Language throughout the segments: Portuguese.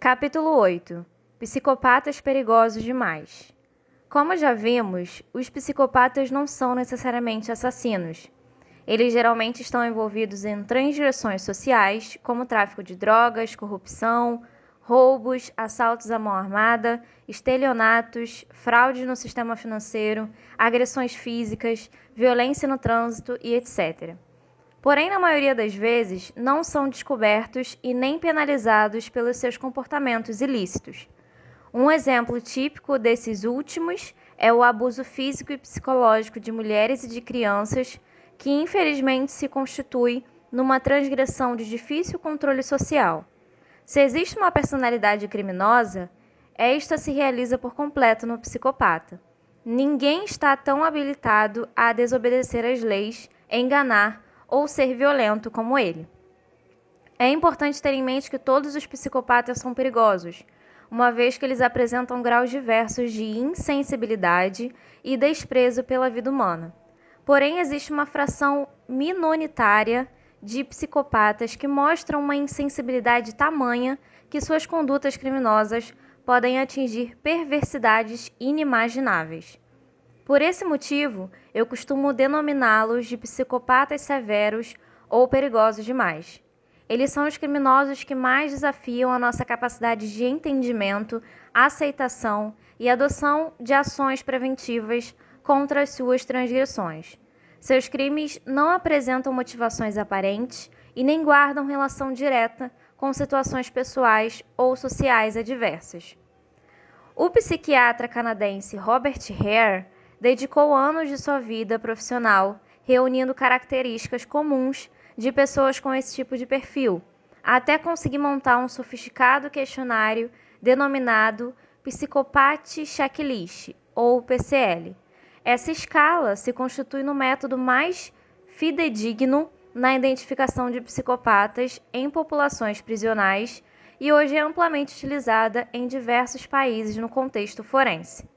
Capítulo 8. Psicopatas perigosos demais. Como já vimos, os psicopatas não são necessariamente assassinos. Eles geralmente estão envolvidos em transgressões sociais, como tráfico de drogas, corrupção, roubos, assaltos à mão armada, estelionatos, fraude no sistema financeiro, agressões físicas, violência no trânsito e etc. Porém, na maioria das vezes, não são descobertos e nem penalizados pelos seus comportamentos ilícitos. Um exemplo típico desses últimos é o abuso físico e psicológico de mulheres e de crianças, que infelizmente se constitui numa transgressão de difícil controle social. Se existe uma personalidade criminosa, esta se realiza por completo no psicopata. Ninguém está tão habilitado a desobedecer às leis, enganar ou ser violento como ele. É importante ter em mente que todos os psicopatas são perigosos, uma vez que eles apresentam graus diversos de insensibilidade e desprezo pela vida humana. Porém, existe uma fração minoritária de psicopatas que mostram uma insensibilidade tamanha que suas condutas criminosas podem atingir perversidades inimagináveis. Por esse motivo, eu costumo denominá-los de psicopatas severos ou perigosos demais. Eles são os criminosos que mais desafiam a nossa capacidade de entendimento, aceitação e adoção de ações preventivas contra as suas transgressões. Seus crimes não apresentam motivações aparentes e nem guardam relação direta com situações pessoais ou sociais adversas. O psiquiatra canadense Robert Hare dedicou anos de sua vida profissional reunindo características comuns de pessoas com esse tipo de perfil, até conseguir montar um sofisticado questionário denominado Psychopath Checklist, ou PCL. Essa escala se constitui no método mais fidedigno na identificação de psicopatas em populações prisionais e hoje é amplamente utilizada em diversos países no contexto forense.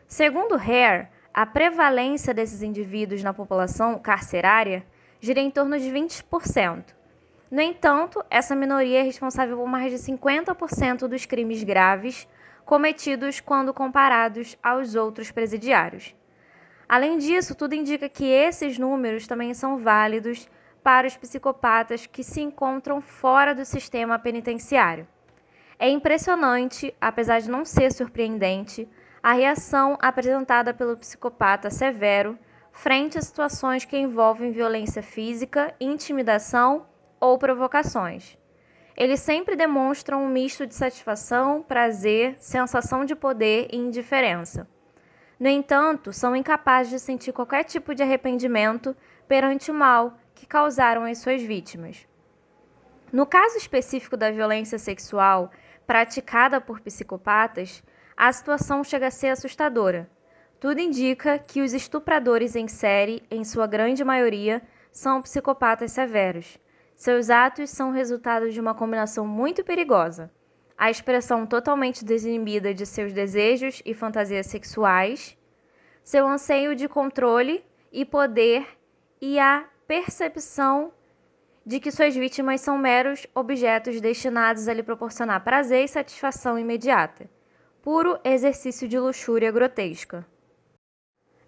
Segundo Hare, a prevalência desses indivíduos na população carcerária gira em torno de 20%. No entanto, essa minoria é responsável por mais de 50% dos crimes graves cometidos quando comparados aos outros presidiários. Além disso, tudo indica que esses números também são válidos para os psicopatas que se encontram fora do sistema penitenciário. É impressionante, apesar de não ser surpreendente, a reação apresentada pelo psicopata severo frente a situações que envolvem violência física, intimidação ou provocações. Eles sempre demonstram um misto de satisfação, prazer, sensação de poder e indiferença. No entanto, são incapazes de sentir qualquer tipo de arrependimento perante o mal que causaram às suas vítimas. No caso específico da violência sexual praticada por psicopatas, a situação chega a ser assustadora. Tudo indica que os estupradores em série, em sua grande maioria, são psicopatas severos. Seus atos são resultado de uma combinação muito perigosa: a expressão totalmente desinibida de seus desejos e fantasias sexuais, seu anseio de controle e poder e a percepção de que suas vítimas são meros objetos destinados a lhe proporcionar prazer e satisfação imediata. Puro exercício de luxúria grotesca.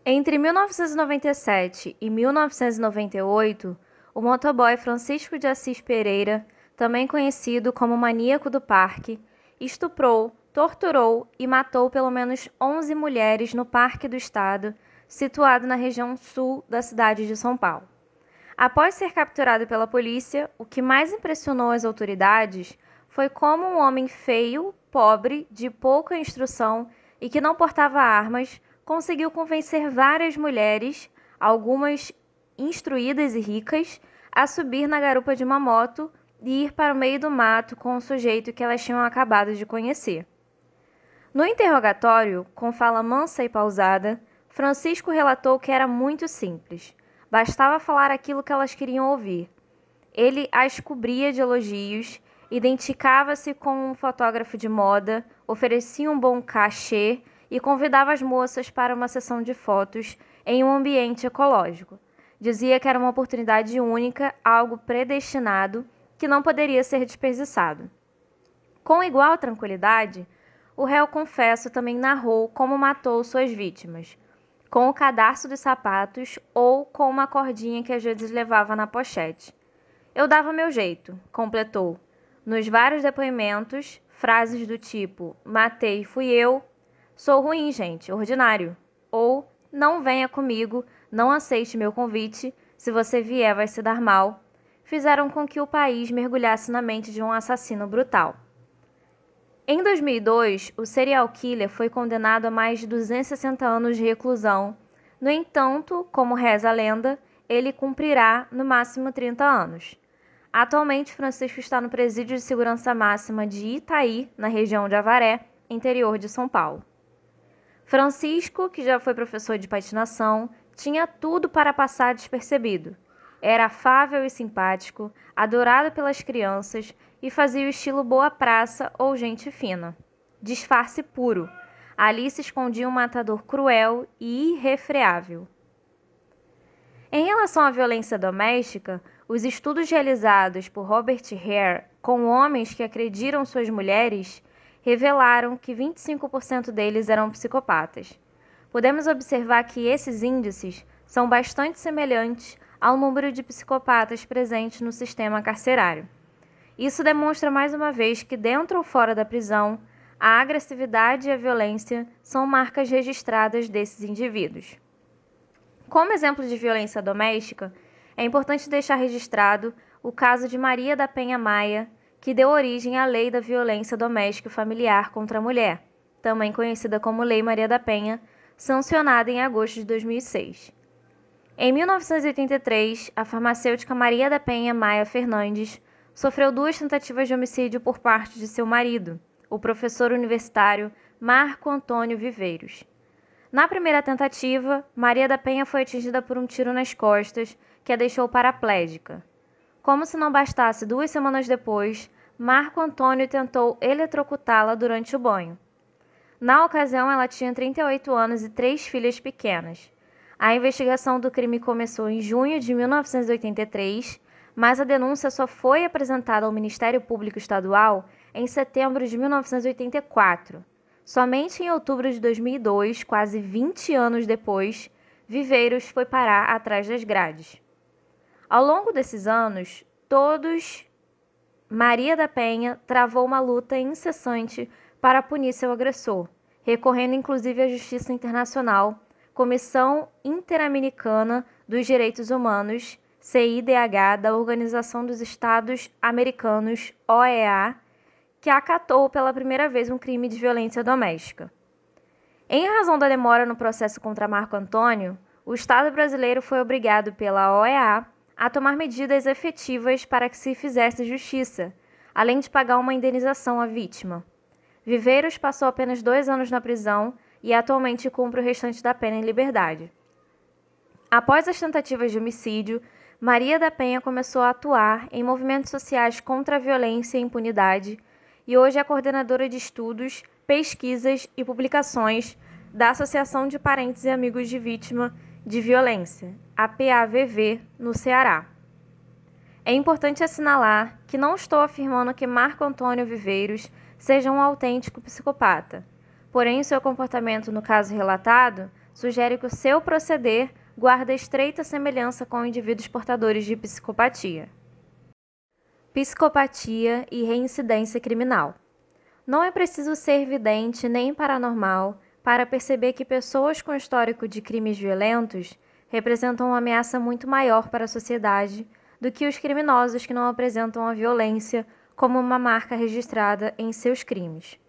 Entre 1997 e 1998, o motoboy Francisco de Assis Pereira, também conhecido como Maníaco do Parque, estuprou, torturou e matou pelo menos 11 mulheres no Parque do Estado, situado na região sul da cidade de São Paulo. Após ser capturado pela polícia, o que mais impressionou as autoridades foi como um homem feio, pobre, de pouca instrução e que não portava armas, conseguiu convencer várias mulheres, algumas instruídas e ricas, a subir na garupa de uma moto e ir para o meio do mato com um sujeito que elas tinham acabado de conhecer. No interrogatório, com fala mansa e pausada, Francisco relatou que era muito simples. Bastava falar aquilo que elas queriam ouvir. Ele as cobria de elogios, identificava-se com um fotógrafo de moda, oferecia um bom cachê e convidava as moças para uma sessão de fotos em um ambiente ecológico. Dizia que era uma oportunidade única, algo predestinado, que não poderia ser desperdiçado. Com igual tranquilidade, o réu confesso também narrou como matou suas vítimas, com o cadarço dos sapatos ou com uma cordinha que às vezes levava na pochete. Eu dava meu jeito, completou. Nos vários depoimentos, frases do tipo matei, fui eu, sou ruim, gente, ordinário, ou não venha comigo, não aceite meu convite, se você vier vai se dar mal, fizeram com que o país mergulhasse na mente de um assassino brutal. Em 2002, o serial killer foi condenado a mais de 260 anos de reclusão. No entanto, como reza a lenda, ele cumprirá no máximo 30 anos. Atualmente, Francisco está no Presídio de Segurança Máxima de Itaí, na região de Avaré, interior de São Paulo. Francisco, que já foi professor de patinação, tinha tudo para passar despercebido. Era afável e simpático, adorado pelas crianças e fazia o estilo boa praça ou gente fina. Disfarce puro. Ali se escondia um matador cruel e irrefreável. Em relação à violência doméstica, os estudos realizados por Robert Hare com homens que agrediram suas mulheres revelaram que 25% deles eram psicopatas. Podemos observar que esses índices são bastante semelhantes ao número de psicopatas presentes no sistema carcerário. Isso demonstra mais uma vez que, dentro ou fora da prisão, a agressividade e a violência são marcas registradas desses indivíduos. Como exemplo de violência doméstica, é importante deixar registrado o caso de Maria da Penha Maia, que deu origem à Lei da Violência Doméstica e Familiar contra a Mulher, também conhecida como Lei Maria da Penha, sancionada em agosto de 2006. Em 1983, a farmacêutica Maria da Penha Maia Fernandes sofreu 2 tentativas de homicídio por parte de seu marido, o professor universitário Marco Antônio Viveiros. Na primeira tentativa, Maria da Penha foi atingida por um tiro nas costas, que a deixou paraplégica. Como se não bastasse, 2 semanas depois, Marco Antônio tentou eletrocutá-la durante o banho. Na ocasião, ela tinha 38 anos e 3 filhas pequenas. A investigação do crime começou em junho de 1983, mas a denúncia só foi apresentada ao Ministério Público Estadual em setembro de 1984. Somente em outubro de 2002, quase 20 anos depois, Viveiros foi parar atrás das grades. Ao longo desses anos, Maria da Penha travou uma luta incessante para punir seu agressor, recorrendo inclusive à Justiça Internacional, Comissão Interamericana dos Direitos Humanos, CIDH, da Organização dos Estados Americanos, OEA, que acatou pela primeira vez um crime de violência doméstica. Em razão da demora no processo contra Marco Antônio, o Estado brasileiro foi obrigado pela OEA a tomar medidas efetivas para que se fizesse justiça, além de pagar uma indenização à vítima. Viveiros passou apenas 2 anos na prisão e atualmente cumpre o restante da pena em liberdade. Após as tentativas de homicídio, Maria da Penha começou a atuar em movimentos sociais contra a violência e a impunidade e hoje é coordenadora de estudos, pesquisas e publicações da Associação de Parentes e Amigos de Vítima de Violência, APAVV, no Ceará. É importante assinalar que não estou afirmando que Marco Antônio Viveiros seja um autêntico psicopata, porém o seu comportamento no caso relatado sugere que o seu proceder guarda estreita semelhança com indivíduos portadores de psicopatia. Psicopatia e reincidência criminal. Não é preciso ser vidente nem paranormal para perceber que pessoas com histórico de crimes violentos representam uma ameaça muito maior para a sociedade do que os criminosos que não apresentam a violência como uma marca registrada em seus crimes.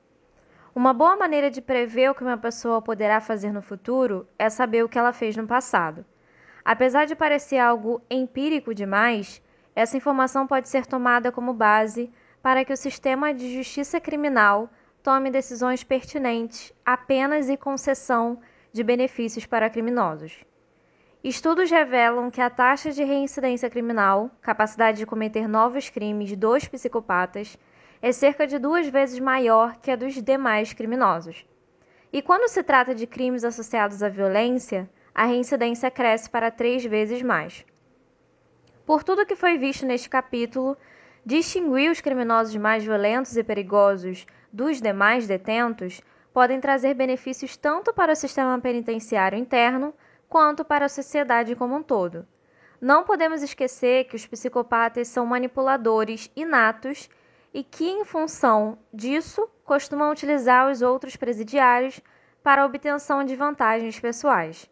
Uma boa maneira de prever o que uma pessoa poderá fazer no futuro é saber o que ela fez no passado. Apesar de parecer algo empírico demais, essa informação pode ser tomada como base para que o sistema de justiça criminal tome decisões pertinentes apenas e concessão de benefícios para criminosos. Estudos revelam que a taxa de reincidência criminal, capacidade de cometer novos crimes dos psicopatas, é cerca de 2 vezes maior que a dos demais criminosos. E quando se trata de crimes associados à violência, a reincidência cresce para 3 vezes mais. Por tudo que foi visto neste capítulo, Distinguir os criminosos mais violentos e perigosos dos demais detentos podem trazer benefícios tanto para o sistema penitenciário interno quanto para a sociedade como um todo. Não podemos esquecer que os psicopatas são manipuladores inatos e que, em função disso, costumam utilizar os outros presidiários para a obtenção de vantagens pessoais.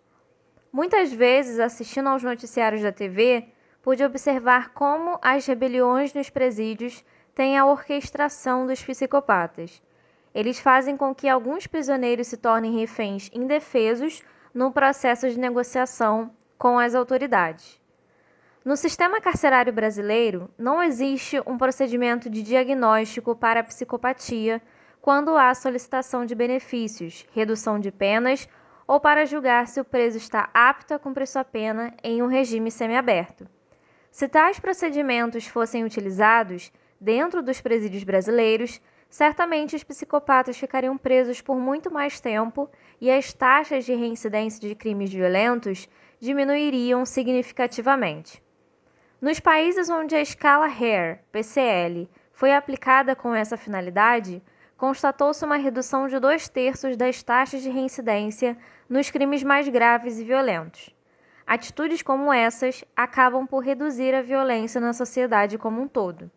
Muitas vezes, assistindo aos noticiários da TV, pude observar como as rebeliões nos presídios têm a orquestração dos psicopatas. Eles fazem com que alguns prisioneiros se tornem reféns indefesos no processo de negociação com as autoridades. No sistema carcerário brasileiro, não existe um procedimento de diagnóstico para a psicopatia quando há solicitação de benefícios, redução de penas ou para julgar se o preso está apto a cumprir sua pena em um regime semiaberto. Se tais procedimentos fossem utilizados dentro dos presídios brasileiros, certamente os psicopatas ficariam presos por muito mais tempo e as taxas de reincidência de crimes violentos diminuiriam significativamente. Nos países onde a escala Hare, PCL, foi aplicada com essa finalidade, constatou-se uma redução de 2/3 das taxas de reincidência nos crimes mais graves e violentos. Atitudes como essas acabam por reduzir a violência na sociedade como um todo.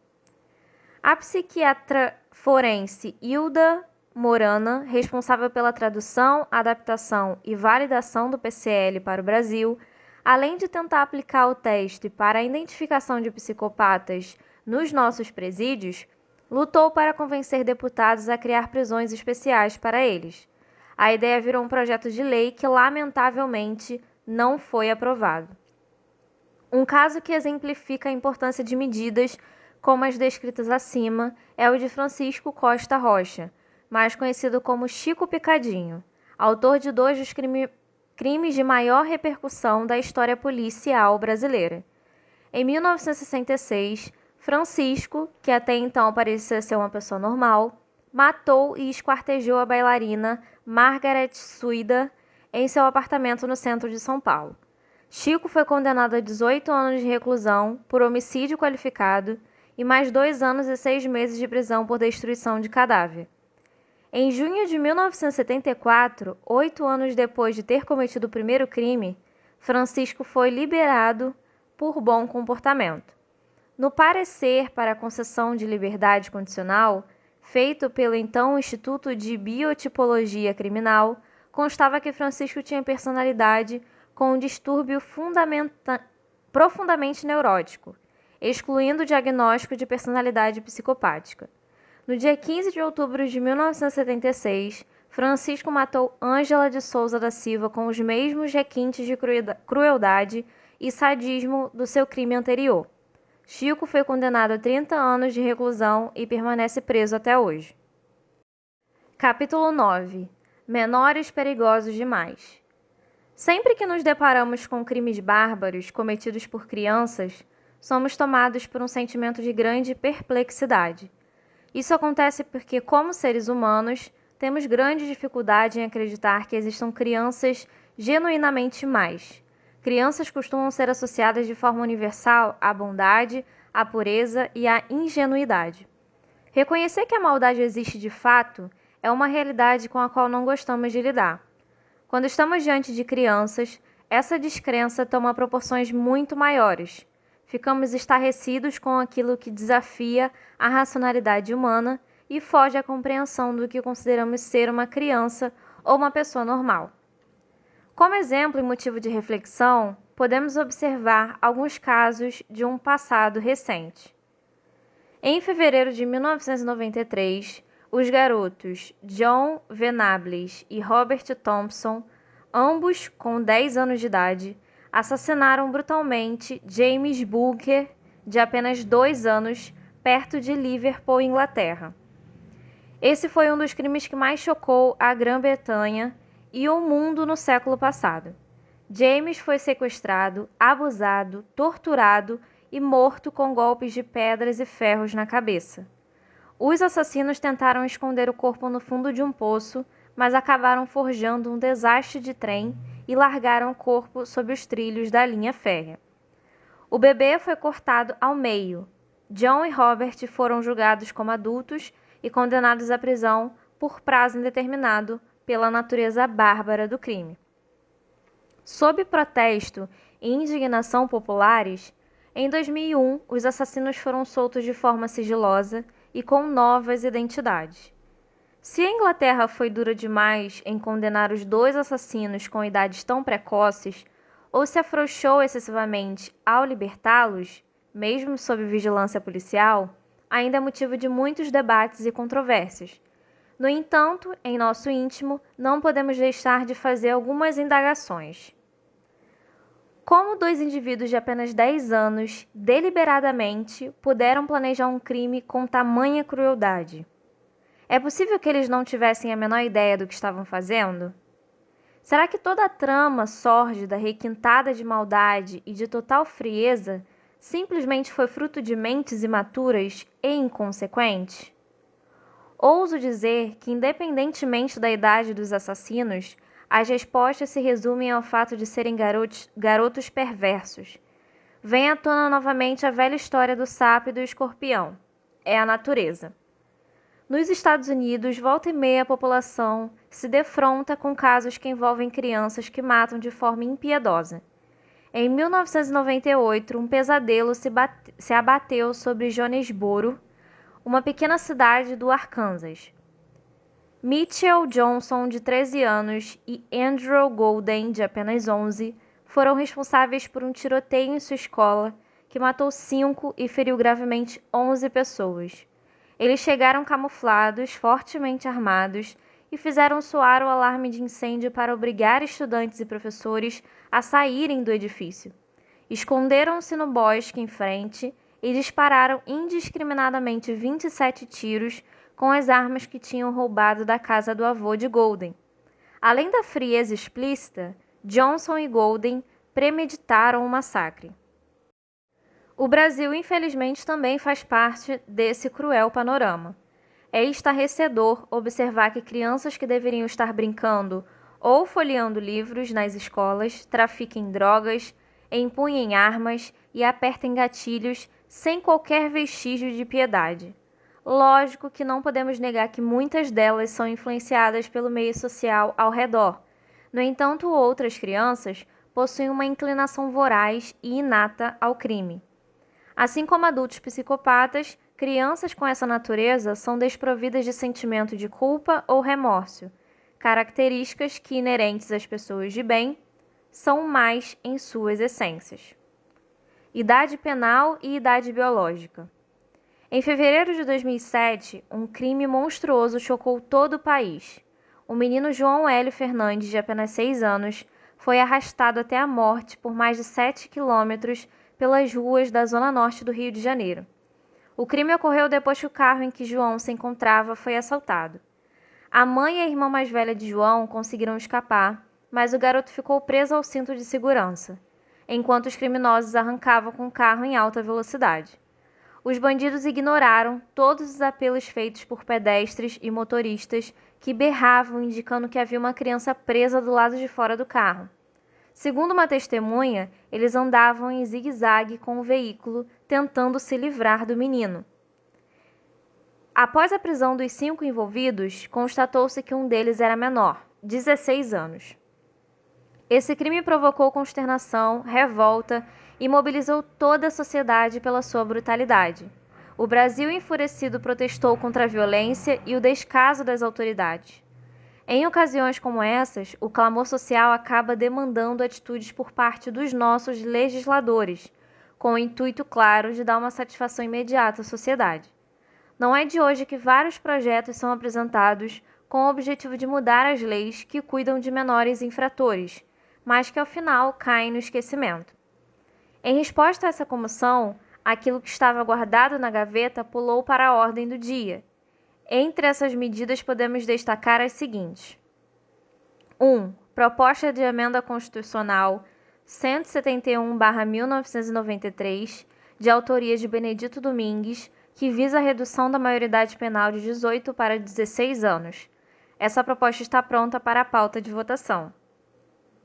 A psiquiatra forense Hilda Morana, responsável pela tradução, adaptação e validação do PCL para o Brasil, além de tentar aplicar o teste para a identificação de psicopatas nos nossos presídios, lutou para convencer deputados a criar prisões especiais para eles. A ideia virou um projeto de lei que, lamentavelmente, não foi aprovado. Um caso que exemplifica a importância de medidas como as descritas acima é o de Francisco Costa Rocha, mais conhecido como Chico Picadinho, autor de 2 dos crimes de maior repercussão da história policial brasileira. Em 1966, Francisco, que até então parecia ser uma pessoa normal, matou e esquartejou a bailarina Margaret Suida em seu apartamento no centro de São Paulo. Chico foi condenado a 18 anos de reclusão por homicídio qualificado e mais 2 anos e 6 meses de prisão por destruição de cadáver. Em junho de 1974, 8 anos depois de ter cometido o primeiro crime, Francisco foi liberado por bom comportamento. No parecer para a concessão de liberdade condicional, feito pelo então Instituto de Biotipologia Criminal, constava que Francisco tinha personalidade com um distúrbio profundamente neurótico, excluindo o diagnóstico de personalidade psicopática. No dia 15 de outubro de 1976, Francisco matou Ângela de Souza da Silva com os mesmos requintes de crueldade e sadismo do seu crime anterior. Chico foi condenado a 30 anos de reclusão e permanece preso até hoje. Capítulo 9. Menores perigosos demais. Sempre que nos deparamos com crimes bárbaros cometidos por crianças, somos tomados por um sentimento de grande perplexidade. Isso acontece porque, como seres humanos, temos grande dificuldade em acreditar que existam crianças genuinamente más. Crianças costumam ser associadas de forma universal à bondade, à pureza e à ingenuidade. Reconhecer que a maldade existe de fato é uma realidade com a qual não gostamos de lidar. Quando estamos diante de crianças, essa descrença toma proporções muito maiores. Ficamos estarrecidos com aquilo que desafia a racionalidade humana e foge à compreensão do que consideramos ser uma criança ou uma pessoa normal. Como exemplo e motivo de reflexão, podemos observar alguns casos de um passado recente. Em fevereiro de 1993, os garotos John Venables e Robert Thompson, ambos com 10 anos de idade, assassinaram brutalmente James Booker, de apenas 2 anos, perto de Liverpool, Inglaterra. Esse foi um dos crimes que mais chocou a Grã-Bretanha e o mundo no século passado. James foi sequestrado, abusado, torturado e morto com golpes de pedras e ferros na cabeça. Os assassinos tentaram esconder o corpo no fundo de um poço, mas acabaram forjando um desastre de trem e largaram o corpo sob os trilhos da linha férrea. O bebê foi cortado ao meio, John e Robert foram julgados como adultos e condenados à prisão por prazo indeterminado pela natureza bárbara do crime. Sob protesto e indignação populares, em 2001 os assassinos foram soltos de forma sigilosa e com novas identidades. Se a Inglaterra foi dura demais em condenar os dois assassinos com idades tão precoces, ou se afrouxou excessivamente ao libertá-los, mesmo sob vigilância policial, ainda é motivo de muitos debates e controvérsias. No entanto, em nosso íntimo, não podemos deixar de fazer algumas indagações. Como dois indivíduos de apenas 10 anos, deliberadamente, puderam planejar um crime com tamanha crueldade? É possível que eles não tivessem a menor ideia do que estavam fazendo? Será que toda a trama sórdida, requintada de maldade e de total frieza simplesmente foi fruto de mentes imaturas e inconsequentes? Ouso dizer que, independentemente da idade dos assassinos, as respostas se resumem ao fato de serem garotos perversos. Vem à tona novamente a velha história do sapo e do escorpião. É a natureza. Nos Estados Unidos, volta e meia a população se defronta com casos que envolvem crianças que matam de forma impiedosa. Em 1998, um pesadelo se abateu sobre Jonesboro, uma pequena cidade do Arkansas. Mitchell Johnson, de 13 anos, e Andrew Golden, de apenas 11, foram responsáveis por um tiroteio em sua escola que matou 5 e feriu gravemente 11 pessoas. Eles chegaram camuflados, fortemente armados, e fizeram soar o alarme de incêndio para obrigar estudantes e professores a saírem do edifício. Esconderam-se no bosque em frente e dispararam indiscriminadamente 27 tiros com as armas que tinham roubado da casa do avô de Golden. Além da frieza explícita, Johnson e Golden premeditaram o massacre. O Brasil, infelizmente, também faz parte desse cruel panorama. É estarrecedor observar que crianças que deveriam estar brincando ou folheando livros nas escolas trafiquem drogas, empunhem armas e apertem gatilhos sem qualquer vestígio de piedade. Lógico que não podemos negar que muitas delas são influenciadas pelo meio social ao redor. No entanto, outras crianças possuem uma inclinação voraz e inata ao crime. Assim como adultos psicopatas, crianças com essa natureza são desprovidas de sentimento de culpa ou remorso, características que, inerentes às pessoas de bem, são mais em suas essências. Idade penal e idade biológica. Em fevereiro de 2007, um crime monstruoso chocou todo o país. O menino João Hélio Fernandes, de apenas 6 anos, foi arrastado até a morte por mais de 7 quilômetros pelas ruas da zona norte do Rio de Janeiro. O crime ocorreu depois que o carro em que João se encontrava foi assaltado. A mãe e a irmã mais velha de João conseguiram escapar, mas o garoto ficou preso ao cinto de segurança, enquanto os criminosos arrancavam com o carro em alta velocidade. Os bandidos ignoraram todos os apelos feitos por pedestres e motoristas que berravam indicando que havia uma criança presa do lado de fora do carro. Segundo uma testemunha, eles andavam em zigue-zague com o veículo, tentando se livrar do menino. Após a prisão dos 5 envolvidos, constatou-se que um deles era menor, 16 anos. Esse crime provocou consternação, revolta e mobilizou toda a sociedade pela sua brutalidade. O Brasil, enfurecido, protestou contra a violência e o descaso das autoridades. Em ocasiões como essas, o clamor social acaba demandando atitudes por parte dos nossos legisladores, com o intuito claro de dar uma satisfação imediata à sociedade. Não é de hoje que vários projetos são apresentados com o objetivo de mudar as leis que cuidam de menores infratores, mas que ao final caem no esquecimento. Em resposta a essa comoção, aquilo que estava guardado na gaveta pulou para a ordem do dia. Entre essas medidas podemos destacar as seguintes. 1. Proposta de Emenda Constitucional 171/1993, de autoria de Benedito Domingues, que visa a redução da maioridade penal de 18 para 16 anos. Essa proposta está pronta para a pauta de votação.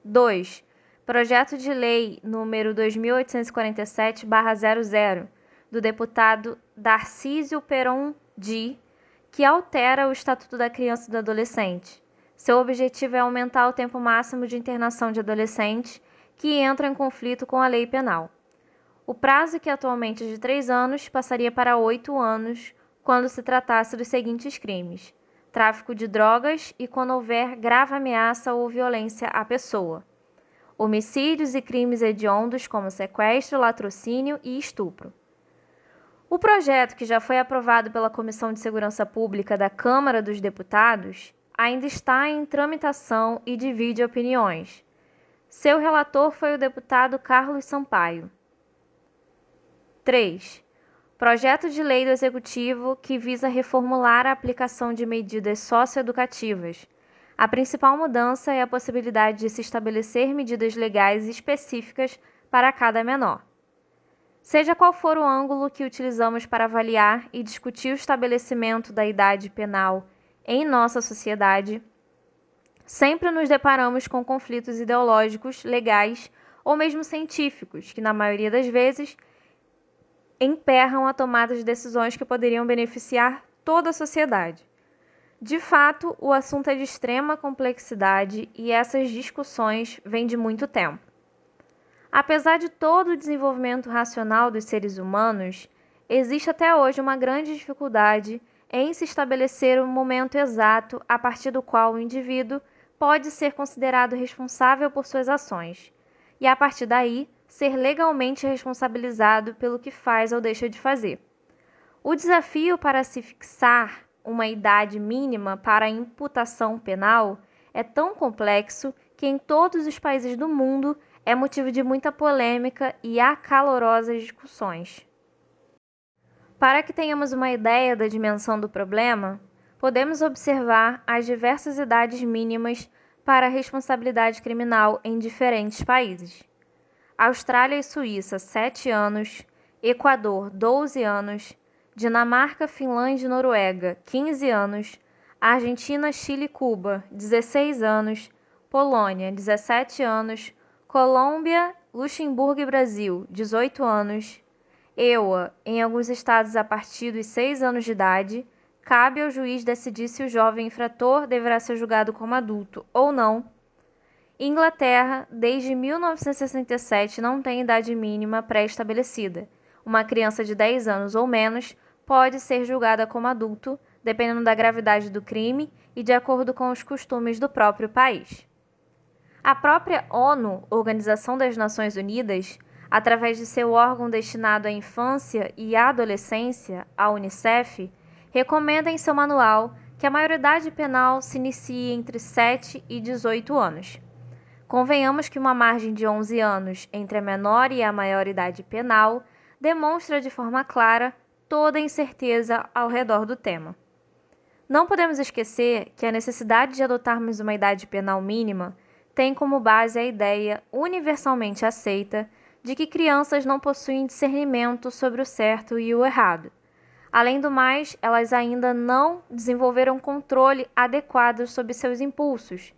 2. Projeto de Lei número 2847/00, do deputado Darcísio Peron Di, que altera o Estatuto da Criança e do Adolescente. Seu objetivo é aumentar o tempo máximo de internação de adolescentes que entram em conflito com a lei penal. O prazo, que atualmente é de 3 anos, passaria para 8 anos quando se tratasse dos seguintes crimes: tráfico de drogas e quando houver grave ameaça ou violência à pessoa, homicídios e crimes hediondos como sequestro, latrocínio e estupro. O projeto, que já foi aprovado pela Comissão de Segurança Pública da Câmara dos Deputados, ainda está em tramitação e divide opiniões. Seu relator foi o deputado Carlos Sampaio. 3. Projeto de lei do Executivo que visa reformular a aplicação de medidas socioeducativas. A principal mudança é a possibilidade de se estabelecer medidas legais específicas para cada menor. Seja qual for o ângulo que utilizamos para avaliar e discutir o estabelecimento da idade penal em nossa sociedade, sempre nos deparamos com conflitos ideológicos, legais ou mesmo científicos, que na maioria das vezes emperram a tomada de decisões que poderiam beneficiar toda a sociedade. De fato, o assunto é de extrema complexidade e essas discussões vêm de muito tempo. Apesar de todo o desenvolvimento racional dos seres humanos, existe até hoje uma grande dificuldade em se estabelecer o momento exato a partir do qual o indivíduo pode ser considerado responsável por suas ações, e a partir daí ser legalmente responsabilizado pelo que faz ou deixa de fazer. O desafio para se fixar uma idade mínima para a imputação penal é tão complexo que em todos os países do mundo é motivo de muita polêmica e acalorosas discussões. Para que tenhamos uma ideia da dimensão do problema, podemos observar as diversas idades mínimas para a responsabilidade criminal em diferentes países. Austrália e Suíça, 7 anos, Equador, 12 anos, Dinamarca, Finlândia e Noruega, 15 anos, Argentina, Chile e Cuba, 16 anos, Polônia, 17 anos, Colômbia, Luxemburgo e Brasil, 18 anos, EUA, em alguns estados a partir dos 6 anos de idade, cabe ao juiz decidir se o jovem infrator deverá ser julgado como adulto ou não. Inglaterra, desde 1967, não tem idade mínima pré-estabelecida. Uma criança de 10 anos ou menos pode ser julgada como adulto, dependendo da gravidade do crime e de acordo com os costumes do próprio país. A própria ONU, Organização das Nações Unidas, através de seu órgão destinado à infância e à adolescência, a UNICEF, recomenda em seu manual que a maioridade penal se inicie entre 7 e 18 anos. Convenhamos que uma margem de 11 anos entre a menor e a maior idade penal demonstra de forma clara toda a incerteza ao redor do tema. Não podemos esquecer que a necessidade de adotarmos uma idade penal mínima tem como base a ideia universalmente aceita de que crianças não possuem discernimento sobre o certo e o errado. Além do mais, elas ainda não desenvolveram controle adequado sobre seus impulsos.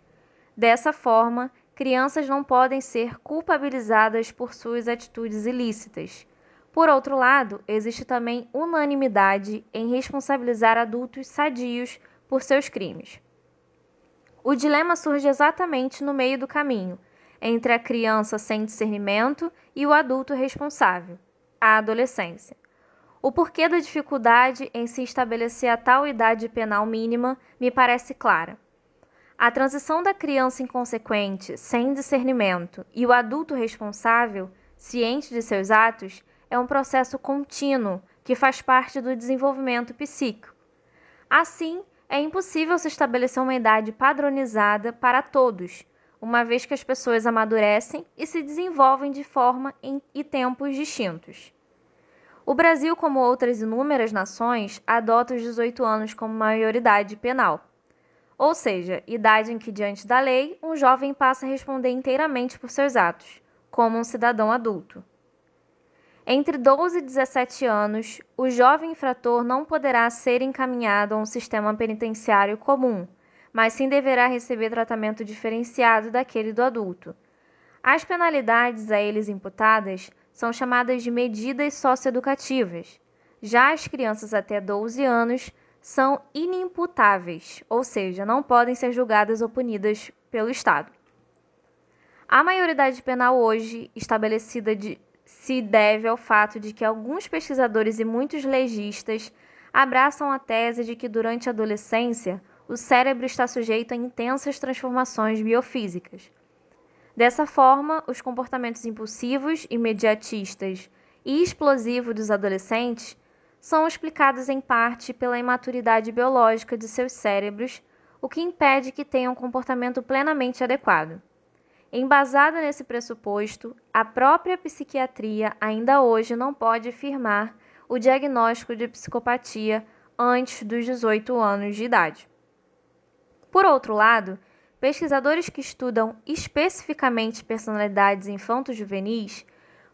Dessa forma, crianças não podem ser culpabilizadas por suas atitudes ilícitas. Por outro lado, existe também unanimidade em responsabilizar adultos sadios por seus crimes. O dilema surge exatamente no meio do caminho, entre a criança sem discernimento e o adulto responsável, a adolescência. O porquê da dificuldade em se estabelecer a tal idade penal mínima me parece clara. A transição da criança inconsequente, sem discernimento, e o adulto responsável, ciente de seus atos, é um processo contínuo que faz parte do desenvolvimento psíquico. Assim, é impossível se estabelecer uma idade padronizada para todos, uma vez que as pessoas amadurecem e se desenvolvem de forma e tempos distintos. O Brasil, como outras inúmeras nações, adota os 18 anos como maioridade penal. Ou seja, idade em que, diante da lei, um jovem passa a responder inteiramente por seus atos, como um cidadão adulto. Entre 12 e 17 anos, o jovem infrator não poderá ser encaminhado a um sistema penitenciário comum, mas sim deverá receber tratamento diferenciado daquele do adulto. As penalidades a eles imputadas são chamadas de medidas socioeducativas. Já as crianças até 12 anos são inimputáveis, ou seja, não podem ser julgadas ou punidas pelo Estado. A maioridade penal hoje estabelecida se deve ao fato de que alguns pesquisadores e muitos legistas abraçam a tese de que durante a adolescência o cérebro está sujeito a intensas transformações biofísicas. Dessa forma, os comportamentos impulsivos, imediatistas e explosivos dos adolescentes são explicados em parte pela imaturidade biológica de seus cérebros, o que impede que tenham um comportamento plenamente adequado. Embasada nesse pressuposto, a própria psiquiatria ainda hoje não pode firmar o diagnóstico de psicopatia antes dos 18 anos de idade. Por outro lado, pesquisadores que estudam especificamente personalidades infanto-juvenis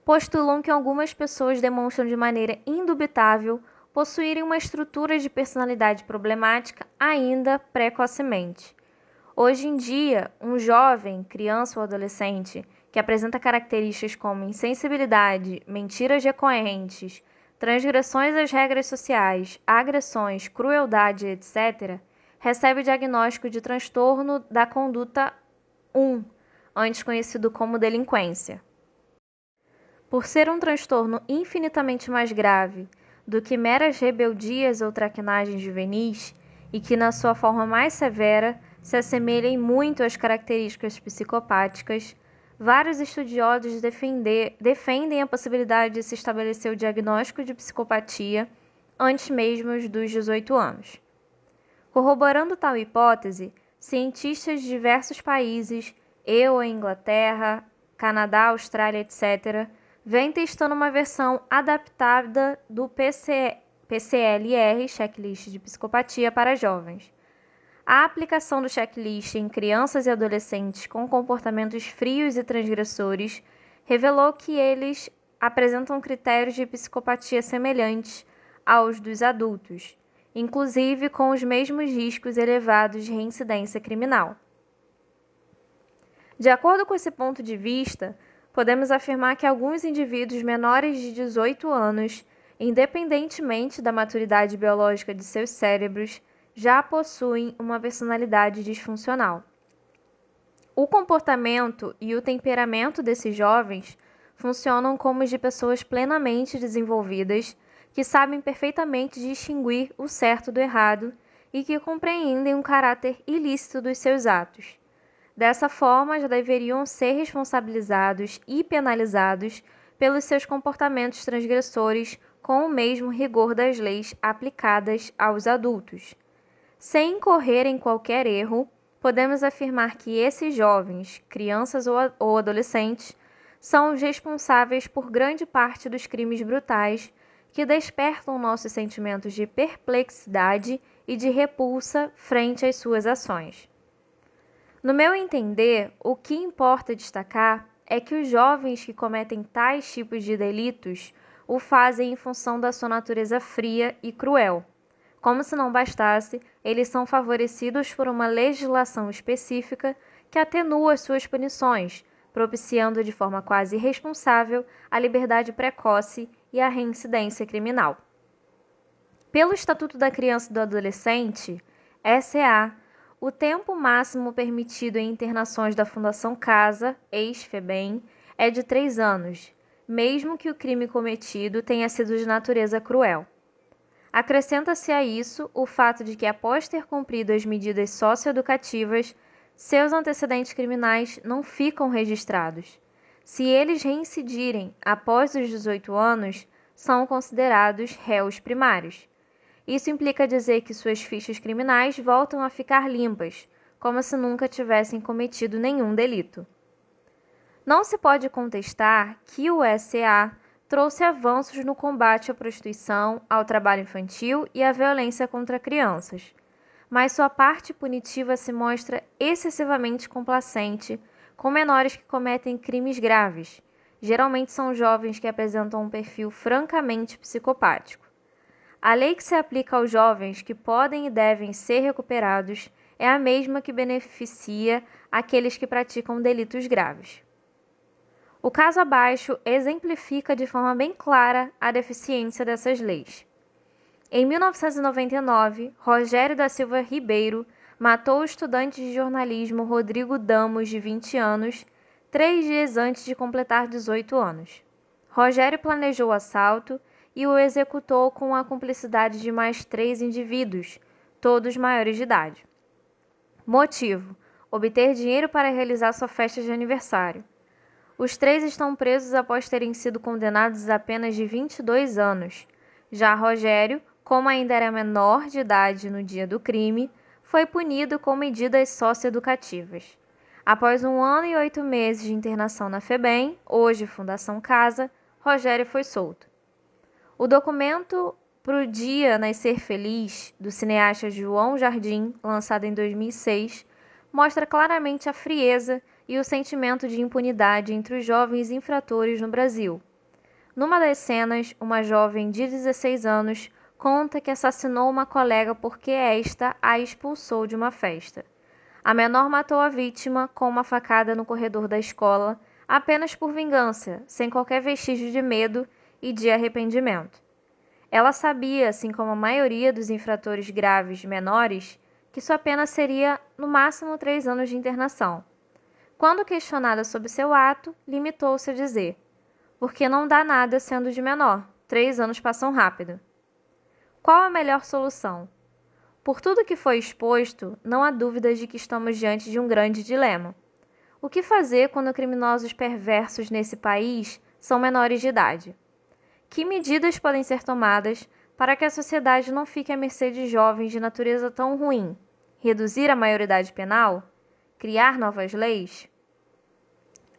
postulam que algumas pessoas demonstram de maneira indubitável possuírem uma estrutura de personalidade problemática ainda precocemente. Hoje em dia, um jovem, criança ou adolescente que apresenta características como insensibilidade, mentiras recorrentes, transgressões às regras sociais, agressões, crueldade, etc., recebe o diagnóstico de transtorno da conduta 1, antes conhecido como delinquência. Por ser um transtorno infinitamente mais grave do que meras rebeldias ou traquinagens juvenis, e que na sua forma mais severa se assemelhem muito às características psicopáticas, vários estudiosos defendem a possibilidade de se estabelecer o diagnóstico de psicopatia antes mesmo dos 18 anos. Corroborando tal hipótese, cientistas de diversos países, a Inglaterra, Canadá, Austrália, etc., vêm testando uma versão adaptada do PCLR, Checklist de Psicopatia para Jovens. A aplicação do checklist em crianças e adolescentes com comportamentos frios e transgressores revelou que eles apresentam critérios de psicopatia semelhantes aos dos adultos, inclusive com os mesmos riscos elevados de reincidência criminal. De acordo com esse ponto de vista, podemos afirmar que alguns indivíduos menores de 18 anos, independentemente da maturidade biológica de seus cérebros, já possuem uma personalidade disfuncional. O comportamento e o temperamento desses jovens funcionam como os de pessoas plenamente desenvolvidas, que sabem perfeitamente distinguir o certo do errado e que compreendem o caráter ilícito dos seus atos. Dessa forma, já deveriam ser responsabilizados e penalizados pelos seus comportamentos transgressores com o mesmo rigor das leis aplicadas aos adultos. Sem incorrer em qualquer erro, podemos afirmar que esses jovens, crianças ou adolescentes, são os responsáveis por grande parte dos crimes brutais que despertam nossos sentimentos de perplexidade e de repulsa frente às suas ações. No meu entender, o que importa destacar é que os jovens que cometem tais tipos de delitos o fazem em função da sua natureza fria e cruel. Como se não bastasse, eles são favorecidos por uma legislação específica que atenua as suas punições, propiciando de forma quase irresponsável a liberdade precoce e a reincidência criminal. Pelo Estatuto da Criança e do Adolescente, SEA, o tempo máximo permitido em internações da Fundação Casa, ex-FEBEM, é de 3 anos, mesmo que o crime cometido tenha sido de natureza cruel. Acrescenta-se a isso o fato de que, após ter cumprido as medidas socioeducativas, seus antecedentes criminais não ficam registrados. Se eles reincidirem após os 18 anos, são considerados réus primários. Isso implica dizer que suas fichas criminais voltam a ficar limpas, como se nunca tivessem cometido nenhum delito. Não se pode contestar que o SEA trouxe avanços no combate à prostituição, ao trabalho infantil e à violência contra crianças, mas sua parte punitiva se mostra excessivamente complacente com menores que cometem crimes graves. Geralmente são jovens que apresentam um perfil francamente psicopático. A lei que se aplica aos jovens que podem e devem ser recuperados é a mesma que beneficia aqueles que praticam delitos graves. O caso abaixo exemplifica de forma bem clara a deficiência dessas leis. Em 1999, Rogério da Silva Ribeiro matou o estudante de jornalismo Rodrigo Damos, de 20 anos, 3 dias antes de completar 18 anos. Rogério planejou o assalto e o executou com a cumplicidade de mais 3 indivíduos, todos maiores de idade. Motivo: obter dinheiro para realizar sua festa de aniversário. Os 3 estão presos após terem sido condenados a apenas de 22 anos. Já Rogério, como ainda era menor de idade no dia do crime, foi punido com medidas socioeducativas. Após 1 ano e 8 meses de internação na FEBEM, hoje Fundação Casa, Rogério foi solto. O documento Pro Dia Nascer Feliz, do cineasta João Jardim, lançado em 2006, mostra claramente a frieza e o sentimento de impunidade entre os jovens infratores no Brasil. Numa das cenas, uma jovem de 16 anos conta que assassinou uma colega porque esta a expulsou de uma festa. A menor matou a vítima com uma facada no corredor da escola, apenas por vingança, sem qualquer vestígio de medo e de arrependimento. Ela sabia, assim como a maioria dos infratores graves menores, que sua pena seria, no máximo, 3 anos de internação. Quando questionada sobre seu ato, limitou-se a dizer: porque não dá nada sendo de menor, 3 anos passam rápido. Qual a melhor solução? Por tudo que foi exposto, não há dúvidas de que estamos diante de um grande dilema. O que fazer quando criminosos perversos nesse país são menores de idade? Que medidas podem ser tomadas para que a sociedade não fique à mercê de jovens de natureza tão ruim? Reduzir a maioridade penal? Criar novas leis?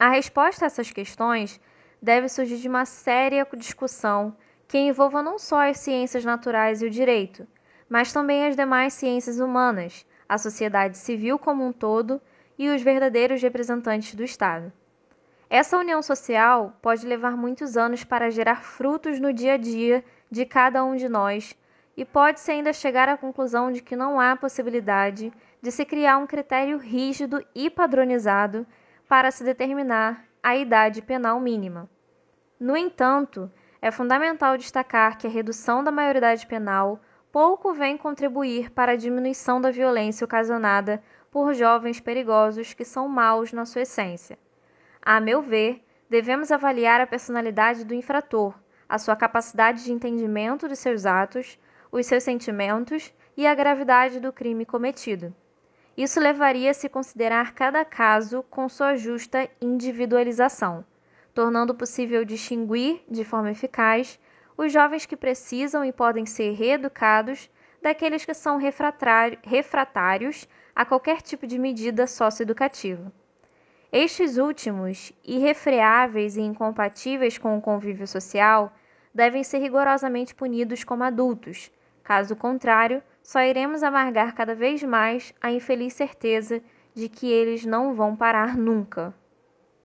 A resposta a essas questões deve surgir de uma séria discussão que envolva não só as ciências naturais e o direito, mas também as demais ciências humanas, a sociedade civil como um todo e os verdadeiros representantes do Estado. Essa união social pode levar muitos anos para gerar frutos no dia a dia de cada um de nós e pode-se ainda chegar à conclusão de que não há possibilidade de se criar um critério rígido e padronizado para se determinar a idade penal mínima. No entanto, é fundamental destacar que a redução da maioridade penal pouco vem contribuir para a diminuição da violência ocasionada por jovens perigosos que são maus na sua essência. A meu ver, devemos avaliar a personalidade do infrator, a sua capacidade de entendimento de seus atos, os seus sentimentos e a gravidade do crime cometido. Isso levaria a se considerar cada caso com sua justa individualização, tornando possível distinguir, de forma eficaz, os jovens que precisam e podem ser reeducados daqueles que são refratários a qualquer tipo de medida socioeducativa. Estes últimos, irrefreáveis e incompatíveis com o convívio social, devem ser rigorosamente punidos como adultos. Caso contrário, só iremos amargar cada vez mais a infeliz certeza de que eles não vão parar nunca.